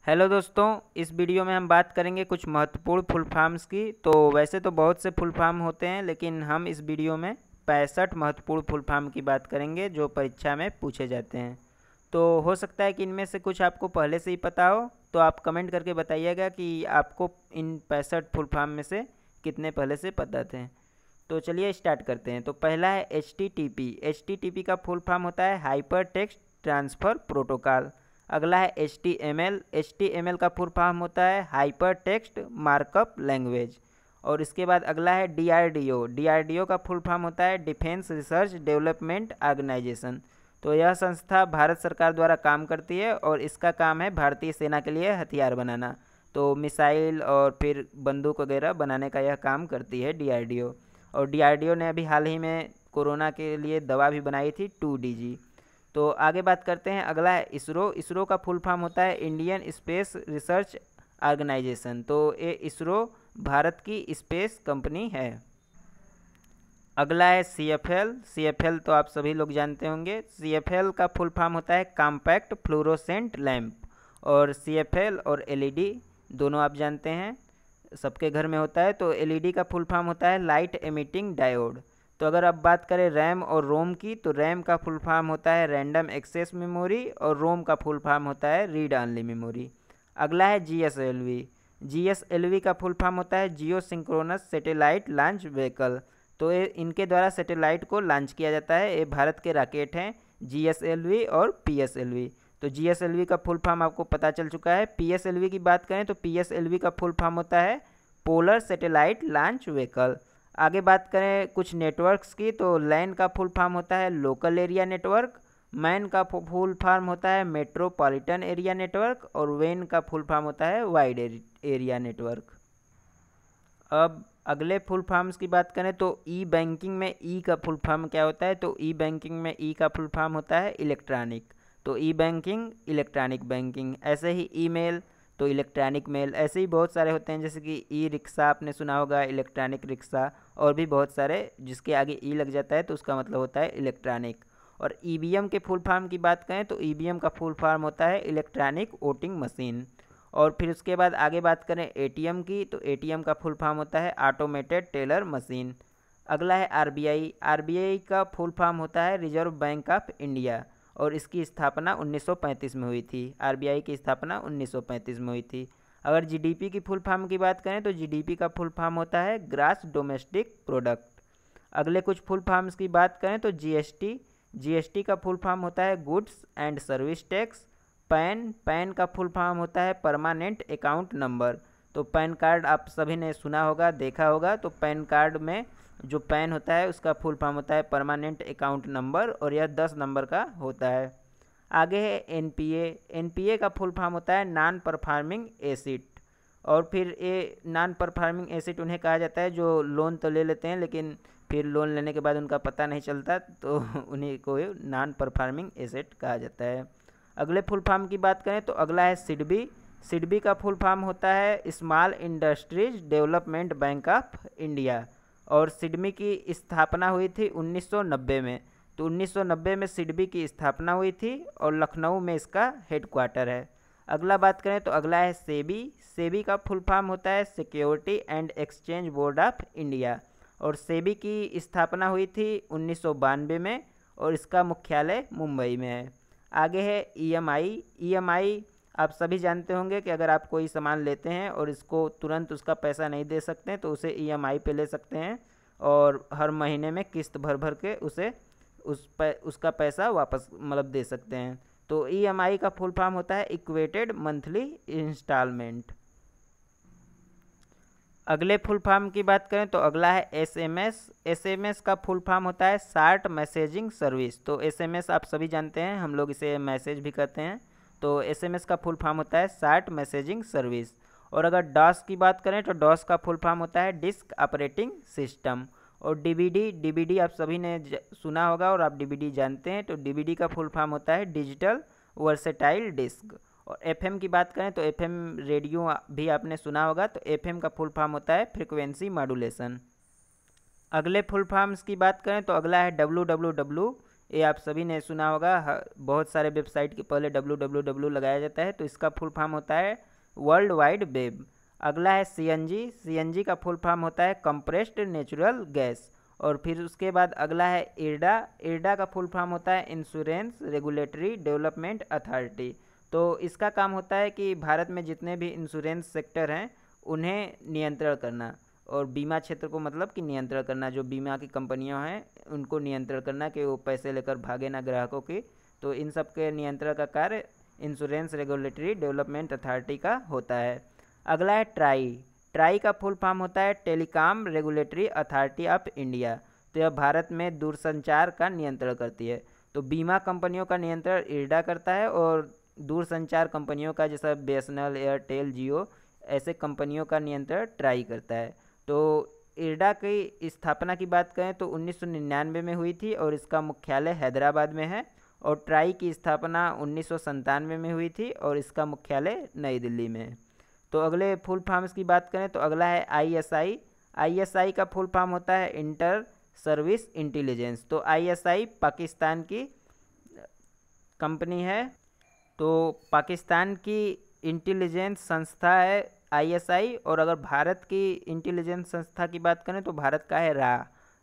Hello दोस्तों, इस video में हम बात करेंगे कुछ महत्वपूर्ण फुल फॉर्म्स की। तो वैसे तो बहुत से फुल फॉर्म होते हैं, लेकिन हम इस वीडियो में 65 महत्वपूर्ण फुल फॉर्म की बात करेंगे जो परीक्षा में पूछे जाते हैं। तो हो सकता है कि इनमें से कुछ आपको पहले से ही पता हो, तो आप कमेंट करके बताइएगा कि आपको इन 65 फुल फॉर्म में से कितने पहले से पता थे। तो चलिए स्टार्ट करते हैं। तो पहला है HTTP। HTTP का फुल फॉर्म होता है हाइपर टेक्स्ट ट्रांसफ़र प्रोटोकॉल। अगला है HTML। HTML का फुल फॉर्म होता है हाइपर टेक्स्ट मार्कअप लैंग्वेज। और इसके बाद अगला है DRDO। DRDO का फुल फॉर्म होता है डिफेंस रिसर्च डेवलपमेंट ऑर्गेनाइजेशन। तो यह संस्था भारत सरकार द्वारा काम करती है और इसका काम है भारतीय सेना के लिए हथियार बनाना। तो मिसाइल और फिर बंदूक वगैरह बनाने का यह काम करती है DRDO। और DRDO ने अभी हाल ही में कोरोना के लिए दवा भी बनाई थी 2DG। तो आगे बात करते हैं। अगला है इसरो। इसरो का फुल फॉर्म होता है इंडियन स्पेस रिसर्च ऑर्गेनाइजेशन। तो ये इसरो भारत की स्पेस कंपनी है। अगला है CFL। CFL तो आप सभी लोग जानते होंगे। CFL का फुल फॉर्म होता है कॉम्पैक्ट फ्लोरोसेंट लैम्प। और CFL और LED दोनों आप जानते हैं, सबके घर में होता है। तो LED का फुल फॉर्म होता है लाइट एमिटिंग डायोड। तो अगर आप बात करें रैम और रोम की, तो रैम का फुल फॉर्म होता है रैंडम एक्सेस मेमोरी और रोम का फुल फॉर्म होता है रीड ऑनली मेमोरी। अगला है GSLV। GSLV का फुल फॉर्म होता है जियो सिंक्रोनस सैटेलाइट लॉन्च व्हीकल। तो ये इनके द्वारा सैटेलाइट को लॉन्च किया जाता है। ये भारत के रॉकेट हैं GSLV और PSLV। तो GSLV का फुल फॉर्म आपको पता चल चुका है। PSLV की बात करें तो PSLV का फुल फॉर्म होता है पोलर सैटेलाइट लॉन्च व्हीकल। आगे बात करें कुछ नेटवर्क्स की, तो लैन का फुल फॉर्म होता है लोकल एरिया नेटवर्क। मैन का फुल फॉर्म होता है मेट्रोपॉलिटन एरिया नेटवर्क। और वेन का फुल फॉर्म होता है वाइड एरिया नेटवर्क। अब अगले फुल फॉर्म्स की बात करें तो ई बैंकिंग में ई का फुल फॉर्म क्या होता है। तो ई बैंकिंग में ई का फुल फॉर्म होता है इलेक्ट्रॉनिक। तो ई बैंकिंग इलेक्ट्रॉनिक बैंकिंग। ऐसे ही ईमेल तो इलेक्ट्रॉनिक मेल। ऐसे ही बहुत सारे होते हैं, जैसे कि ई रिक्शा आपने सुना होगा, इलेक्ट्रॉनिक रिक्शा। और भी बहुत सारे जिसके आगे ई लग जाता है तो उसका मतलब होता है इलेक्ट्रॉनिक। और EVM के फुल फॉर्म की बात करें तो EVM का फुल फॉर्म होता है इलेक्ट्रॉनिक वोटिंग मशीन। और फिर उसके बाद आगे बात करें ATM की, तो ATM का फुल फॉर्म होता है ऑटोमेटेड टेलर मशीन। अगला है RBI। RBI का फुल फॉर्म होता है रिजर्व बैंक ऑफ इंडिया। और इसकी स्थापना 1935 में हुई थी। RBI की स्थापना 1935 में हुई थी। अगर GDP की फुल फॉर्म की बात करें तो GDP का फुल फॉर्म होता है ग्रास डोमेस्टिक प्रोडक्ट। अगले कुछ फुल फॉर्म्स की बात करें तो GST। GST का फुल फॉर्म होता है goods and service tax. Pan का फुल फॉर्म होता है परमानेंट अकाउंट नंबर। तो पैन कार्ड आप सभी ने सुना होगा, देखा होगा। तो पैन कार्ड में जो पैन होता है उसका फुल फॉर्म होता है परमानेंट अकाउंट नंबर, और यह 10 नंबर का होता है। आगे है NPA। NPA का फुल फॉर्म होता है नॉन परफॉर्मिंग एसिड। और फिर ये नॉन परफॉर्मिंग एसिड उन्हें कहा जाता है जो लोन तो ले लेते हैं, लेकिन फिर लोन लेने के बाद उनका पता नहीं चलता, तो उन्हीं को नॉन परफॉर्मिंग एसेट कहा जाता है। अगले फुल फॉर्म की बात करें तो अगला है SIDBI। SIDBI का फुल फॉर्म होता है small industries development bank of India. और SIDBI की स्थापना हुई थी 1990 में। तो 1990 में SIDBI की स्थापना हुई थी और लखनऊ में इसका हेडक्वार्टर है। अगला बात करें तो अगला है SEBI। SEBI का फुल फॉर्म होता है security and exchange board of India. और SEBI की स्थापना हुई थी 1992 में और इसका मुख्यालय मुंबई में है। आगे है EMI। EMI आप सभी जानते होंगे कि अगर आप कोई सामान लेते हैं और इसको तुरंत उसका पैसा नहीं दे सकते तो उसे EMI पे ले सकते हैं, और हर महीने में किस्त भर भर के उसे उसका पैसा वापस मतलब दे सकते हैं। तो EMI का फुल फॉर्म होता है इक्वेटेड मंथली इंस्टॉलमेंट। अगले फुल फॉर्म की बात करें तो अगला है SMS। SMS का फुल फॉर्म होता है शार्ट मैसेजिंग सर्विस। तो SMS आप सभी जानते हैं, हम लोग इसे मैसेज भी कहते हैं। तो SMS का फुल फॉर्म होता है शार्ट मैसेजिंग सर्विस। और अगर DOS की बात करें तो DOS का फुल फॉर्म होता है डिस्क ऑपरेटिंग सिस्टम। और DVD आप सभी ने सुना होगा और आप DVD जानते हैं। तो DVD का फुल फॉर्म होता है डिजिटल वर्सेटाइल डिस्क। और FM की बात करें तो FM रेडियो भी आपने सुना होगा। तो FM का फुल फॉर्म होता है फ्रिक्वेंसी मॉड्यूलेशन। अगले फुल फॉर्म्स की बात करें तो अगला है WWW। ये आप सभी ने सुना होगा, बहुत सारे वेबसाइट के पहले www लगाया जाता है, तो इसका फुल फॉर्म होता है वर्ल्ड वाइड वेब। अगला है सीएनजी। सीएनजी का फुल फॉर्म होता है कंप्रेस्ड नेचुरल गैस। और फिर उसके बाद अगला है इरडा। इरडा का फुल फॉर्म होता है इंश्योरेंस रेगुलेटरी डेवलपमेंट अथॉरिटी। तो इसका काम होता है कि भारत में जितने भी इंश्योरेंस सेक्टर हैं उन्हें नियंत्रण करना, और बीमा क्षेत्र को मतलब कि नियंत्रण करना, जो बीमा की कंपनियां हैं उनको नियंत्रण करना कि वो पैसे लेकर भागे ना ग्राहकों की। तो इन सब के नियंत्रण का कार्य इंश्योरेंस रेगुलेटरी डेवलपमेंट अथॉरिटी का होता है। अगला है ट्राई। ट्राई का फुल फॉर्म होता है telecom regulatory authority of India. तो यह भारत में दूरसंचार का नियंत्रण करती है। तो बीमा कंपनियों का नियंत्रण इरडा करता है, और दूरसंचार कंपनियों का जैसा बीएसएनएल, एयरटेल, जियो ऐसे कंपनियों का नियंत्रण ट्राई करता है। तो इरडा की स्थापना की बात करें तो 1999 में हुई थी और इसका मुख्यालय हैदराबाद में है। और ट्राई की स्थापना 1997 में हुई थी और इसका मुख्यालय नई दिल्ली में है। तो अगले फुल फॉर्म्स की बात करें तो अगला है आईएसआई। आईएसआई का फुल फॉर्म होता है इंटर सर्विस इंटेलिजेंस। तो आईएसआई पाकिस्तान की कंपनी है, तो पाकिस्तान की इंटेलिजेंस संस्था है आईएसआई। और अगर भारत की इंटेलिजेंस संस्था की बात करें तो भारत का है रा।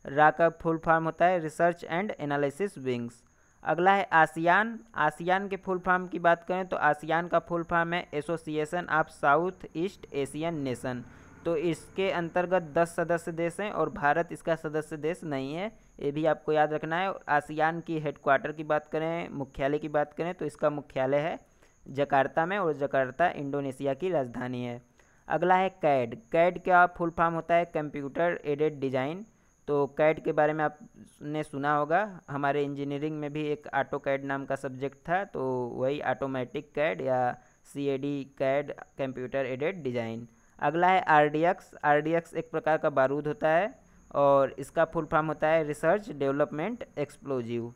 रा का फुल फॉर्म होता है रिसर्च एंड एनालिसिस विंग्स। अगला है आसियान। आसियान के फुल फॉर्म की बात करें तो आसियान का फुल फॉर्म है association of south east Asian nation. तो इसके अंतर्गत 10 सदस्य देश हैं और भारत इसका सदस्य देश नहीं है, ये भी आपको याद रखना है। आसियान की हेडक्वार्टर की बात करें, मुख्यालय की बात करें तो इसका मुख्यालय है जकार्ता में, और जकार्ता इंडोनेशिया की राजधानी है। अगला है कैड। कैड का फुल फॉर्म होता है कंप्यूटर एडेड डिज़ाइन। तो कैड के बारे में आपने सुना होगा, हमारे इंजीनियरिंग में भी एक ऑटो कैड नाम का सब्जेक्ट था, तो वही ऑटोमेटिक कैड या CAD CAD computer aided design. अगला है आरडीएक्स। आरडीएक्स एक प्रकार का बारूद होता है और इसका फुल फॉर्म होता है रिसर्च डेवलपमेंट एक्सप्लोजिव।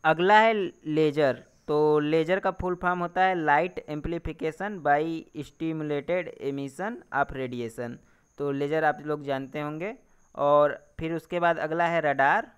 अगला है लेजर। तो लेजर का फुल फॉर्म होता है light amplification by stimulated emission of radiation. तो लेजर आप लोग जानते होंगे। और फिर उसके बाद अगला है रडार।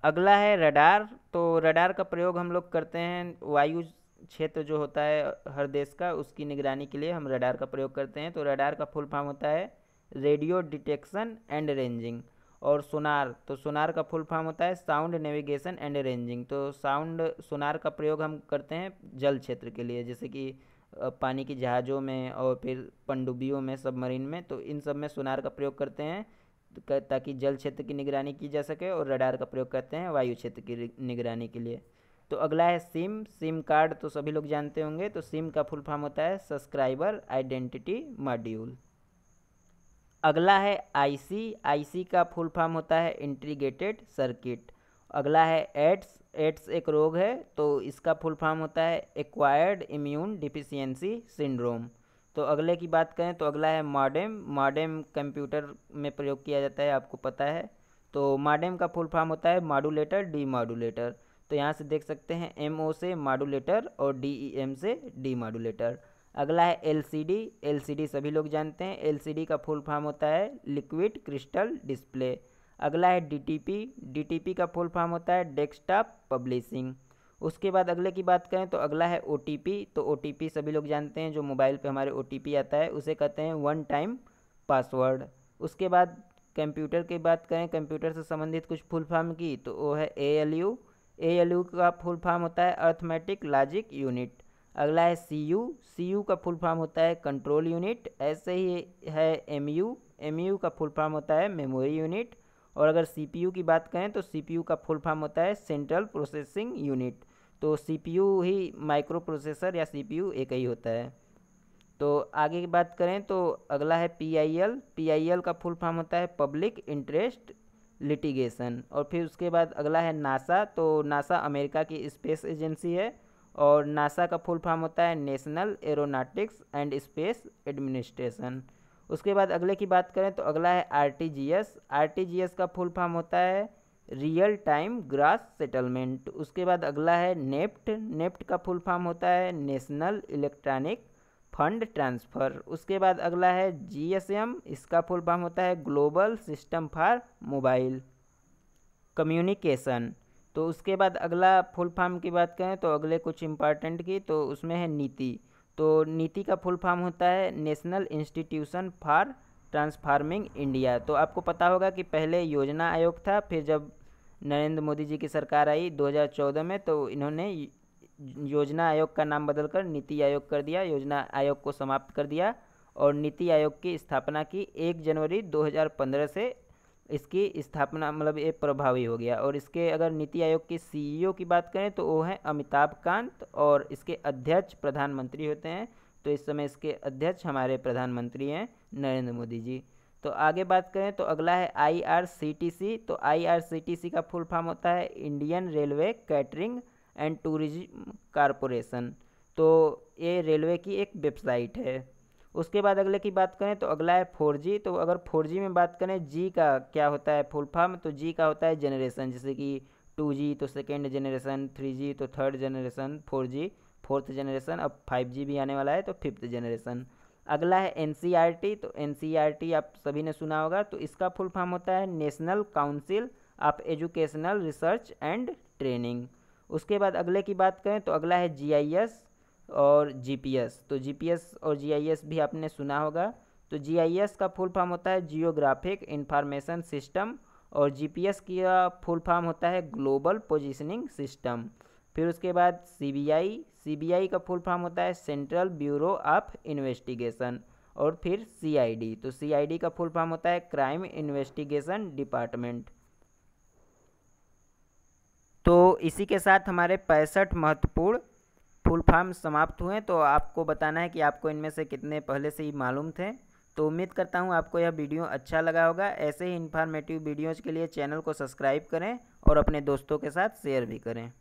अगला है रडार। तो रडार का प्रयोग हम लोग करते हैं वायु क्षेत्र जो होता है हर देश का, उसकी निगरानी के लिए हम रडार का प्रयोग करते हैं। तो रडार का फुल फॉर्म होता है रेडियो डिटेक्शन एंड रेंजिंग। और सोनार। तो सोनार का फुल फॉर्म होता है साउंड नेविगेशन एंड रेंजिंग। तो सोनार का प्रयोग हम करते हैं जल क्षेत्र के लिए, जैसे कि पानी की जहाज़ों में और फिर पनडुब्बियों में, सबमरीन में, तो इन सब में सोनार का प्रयोग करते हैं ताकि जल क्षेत्र की निगरानी की जा सके। और रडार का प्रयोग करते हैं वायु क्षेत्र की निगरानी के लिए। तो अगला है सिम। सिम कार्ड तो सभी लोग जानते होंगे। तो सिम का फुल फॉर्म होता है सब्सक्राइबर आइडेंटिटी मॉड्यूल। अगला है आईसी। आईसी का फुल फॉर्म होता है इंटीग्रेटेड सर्किट। अगला है एड्स। एड्स एक रोग है, तो इसका फुल फॉर्म होता है एक्वायर्ड इम्यून डिफिशियंसी सिंड्रोम। तो अगले की बात करें तो अगला है मॉडेम। मॉडेम कंप्यूटर में प्रयोग किया जाता है, आपको पता है। तो मॉडेम का फुल फॉर्म होता है मॉड्यूलेटर डी मॉड्यूलेटर। तो यहाँ से देख सकते हैं एमओ से मॉड्यूलेटर और डीईएम से डी मॉड्यूलेटर। अगला है एलसीडी। एलसीडी सभी लोग जानते हैं। एलसीडी का फुल फॉर्म होता है लिक्विड क्रिस्टल डिस्प्ले। अगला है डीटीपी। डीटीपी का फुल फॉर्म होता है डेस्कटॉप पब्लिशिंग। उसके बाद अगले की बात करें तो अगला है ओटीपी। तो ओटीपी सभी लोग जानते हैं, जो मोबाइल पे हमारे ओटीपी आता है उसे कहते हैं वन टाइम पासवर्ड। उसके बाद कंप्यूटर की बात करें, कंप्यूटर से संबंधित कुछ फुल फॉर्म की, तो वो है एएलयू। एएलयू का फुल फॉर्म होता है अर्थमेटिक लॉजिक यूनिट। अगला है सीयू। सीयू का फुल फॉर्म होता है कंट्रोल यूनिट। ऐसे ही है एमयू। एमयू का फुल फॉर्म होता है मेमोरी यूनिट। और अगर सीपीयू की बात करें तो सीपीयू का फुल फॉर्म होता है सेंट्रल प्रोसेसिंग यूनिट। तो सीपीयू ही माइक्रो प्रोसेसर या सीपीयू एक ही होता है। तो आगे की बात करें तो अगला है पीआईएल। पीआईएल का फुल फॉर्म होता है पब्लिक इंटरेस्ट लिटिगेशन। और फिर उसके बाद अगला है नासा। तो नासा अमेरिका की स्पेस एजेंसी है और नासा का फुल फॉर्म होता है national aeronautics and space administration. उसके बाद अगले की बात करें तो अगला है आरटीजीएस। आरटीजीएस का फुल फॉर्म होता है रियल टाइम ग्रॉस सेटलमेंट। उसके बाद अगला है नेफ्ट। नेफ्ट का फुल फॉर्म होता है नेशनल इलेक्ट्रॉनिक फंड ट्रांसफ़र। उसके बाद अगला है जीएसएम। इसका फुल फॉर्म होता है global system for mobile. Communication. तो उसके बाद अगला फुल फॉर्म की बात करें तो अगले कुछ इम्पॉर्टेंट की, तो उसमें है नीति। तो नीति का फुल फॉर्म होता है national institution for transforming India. तो आपको पता होगा कि पहले योजना आयोग था, फिर जब नरेंद्र मोदी जी की सरकार आई 2014 में, तो इन्होंने योजना आयोग का नाम बदलकर नीति आयोग कर दिया, योजना आयोग को समाप्त कर दिया और नीति आयोग की स्थापना की 1 जनवरी 2015 से इसकी स्थापना मतलब ये प्रभावी हो गया। और इसके अगर नीति आयोग की सीईओ की बात करें तो वो हैं अमिताभ कांत और इसके अध्यक्ष प्रधानमंत्री होते हैं। तो इस समय इसके अध्यक्ष हमारे प्रधानमंत्री हैं नरेंद्र मोदी जी। तो आगे बात करें तो अगला है IRCTC। तो IRCTC का फुल फॉर्म होता है Indian railway catering and tourism corporation. तो ये रेलवे की एक वेबसाइट है। उसके बाद अगले की बात करें तो अगला है 4G। तो अगर 4G में बात करें जी का क्या होता है फुल फॉर्म, तो जी का होता है जनरेशन, जैसे कि 2G तो सेकेंड जनरेशन, 3G तो third generation, 4G fourth generation, अब 5G भी आने वाला है तो फिफ्थ जनरेशन। अगला है NCERT। तो NCERT आप सभी ने सुना होगा। तो इसका फुल फॉर्म होता है national council of educational research and training. उसके बाद अगले की बात करें तो अगला है GIS और GPS। तो GPS और GIS भी आपने सुना होगा। तो GIS का फुल फॉर्म होता है जियोग्राफिक इंफॉर्मेशन सिस्टम और GPS का फुल फॉर्म होता है ग्लोबल पोजीशनिंग सिस्टम। फिर उसके बाद CBI का फुल फॉर्म होता है सेंट्रल ब्यूरो ऑफ इन्वेस्टिगेशन। और फिर CID। तो CID का फुल फॉर्म होता है क्राइम इन्वेस्टिगेशन डिपार्टमेंट। तो इसी के साथ हमारे 65 महत्वपूर्ण फुल फॉर्म समाप्त हुए। तो आपको बताना है कि आपको इनमें से कितने पहले से ही मालूम थे। तो उम्मीद करता हूँ आपको यह वीडियो अच्छा लगा होगा। ऐसे ही इन्फॉर्मेटिव वीडियोज़ के लिए चैनल को सब्सक्राइब करें और अपने दोस्तों के साथ शेयर भी करें।